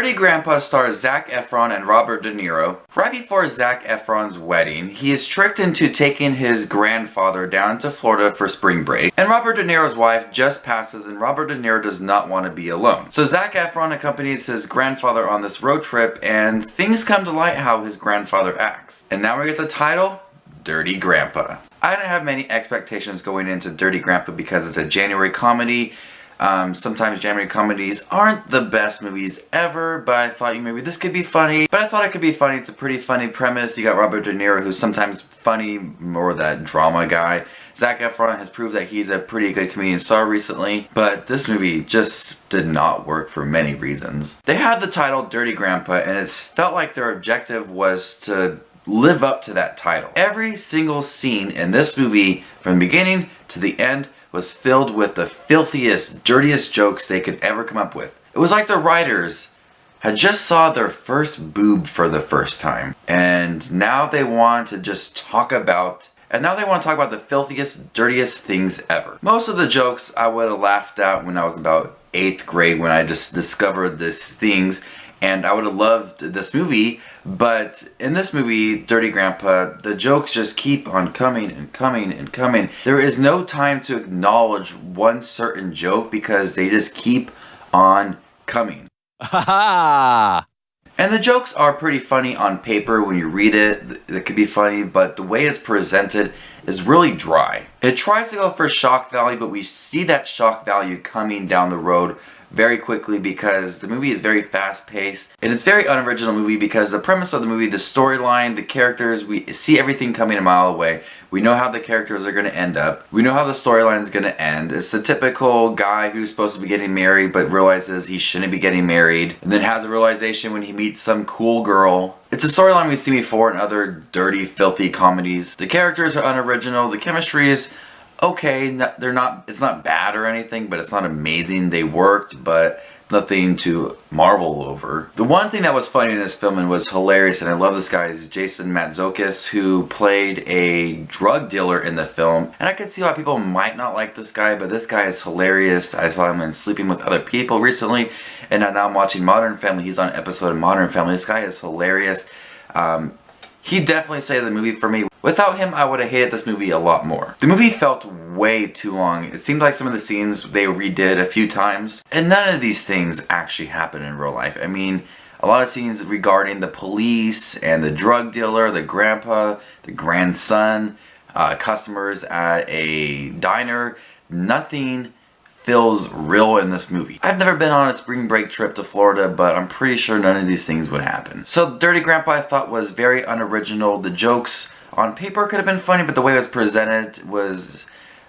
Dirty Grandpa stars Zac Efron and Robert De Niro. Right before Zac Efron's wedding, he is tricked into taking his grandfather down to Florida for spring break, and Robert De Niro's wife just passes and Robert De Niro does not want to be alone. So Zac Efron accompanies his grandfather on this road trip, and things come to light how his grandfather acts. And now we get the title, Dirty Grandpa. I didn't have many expectations going into Dirty Grandpa because it's a January comedy. Sometimes January comedies aren't the best movies ever, but I thought maybe this could be funny. But I thought it could be funny. It's a pretty funny premise. You got Robert De Niro, who's sometimes funny, more that drama guy. Zac Efron has proved that he's a pretty good comedian star recently, but this movie just did not work for many reasons. They had the title Dirty Grandpa, and it felt like their objective was to live up to that title. Every single scene in this movie, from the beginning to the end, was filled with the filthiest, dirtiest jokes they could ever come up with. It was like the writers had just saw their first boob for the first time, and now they want to just talk about the filthiest, dirtiest things ever. Most of the jokes I would have laughed at when I was about 8th grade when I just discovered these things, and I would have loved this movie, but in this movie, Dirty Grandpa, the jokes just keep on coming and coming and coming. There is no time to acknowledge one certain joke because they just keep on coming. Ha ha! And the jokes are pretty funny on paper when you read it. It could be funny, but the way it's presented is really dry. It tries to go for shock value, but we see that shock value coming down the road very quickly because the movie is very fast-paced, and it's a very unoriginal movie because the premise of the movie, the storyline, the characters, we see everything coming a mile away. We know how the characters are going to end up. We know how the storyline is going to end. It's the typical guy who's supposed to be getting married but realizes he shouldn't be getting married, and then has a realization when he meets some cool girl. It's a storyline we've seen before in other dirty, filthy comedies. The characters are unoriginal. The chemistry is okay, it's not bad or anything, but it's not amazing. They worked, but nothing to marvel over. The one thing that was funny in this film and was hilarious, and I love this guy, is Jason Mantzoukas, who played a drug dealer in the film. And I can see why people might not like this guy, but this guy is hilarious. I saw him in Sleeping with Other People recently, and now I'm watching Modern Family. He's on an episode of Modern Family. This guy is hilarious. He definitely saved the movie for me. Without him, I would have hated this movie a lot more. The movie felt way too long. It seemed like some of the scenes they redid a few times, and none of these things actually happen in real life. I mean, a lot of scenes regarding the police and the drug dealer, the grandpa, the grandson, customers at a diner, nothing feels real in this movie. I've never been on a spring break trip to Florida, but I'm pretty sure none of these things would happen. So Dirty Grandpa I thought was very unoriginal. The jokes on paper could have been funny, but the way it was presented was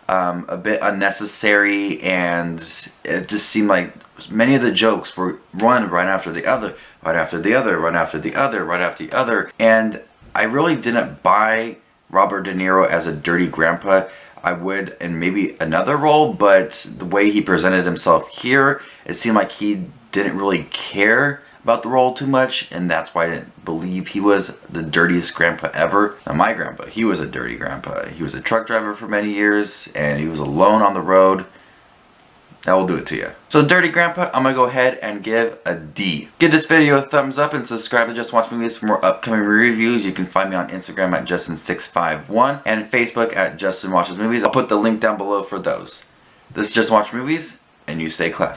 a bit unnecessary, and it just seemed like many of the jokes were one right after the other, right after the other, right after the other, right after the other, and I really didn't buy Robert De Niro as a dirty grandpa. I would in maybe another role, but the way he presented himself here, it seemed like he didn't really care about the role too much, and that's why I didn't believe he was the dirtiest grandpa ever. Now my grandpa, he was a dirty grandpa. He was a truck driver for many years, and he was alone on the road. That will do it to you. So Dirty Grandpa, I'm going to go ahead and give a D. Give this video a thumbs up and subscribe to Just Watch Movies for more upcoming reviews. You can find me on Instagram at Justin651 and Facebook at Justin Watches Movies. I'll put the link down below for those. This is Just Watch Movies, and you stay classy.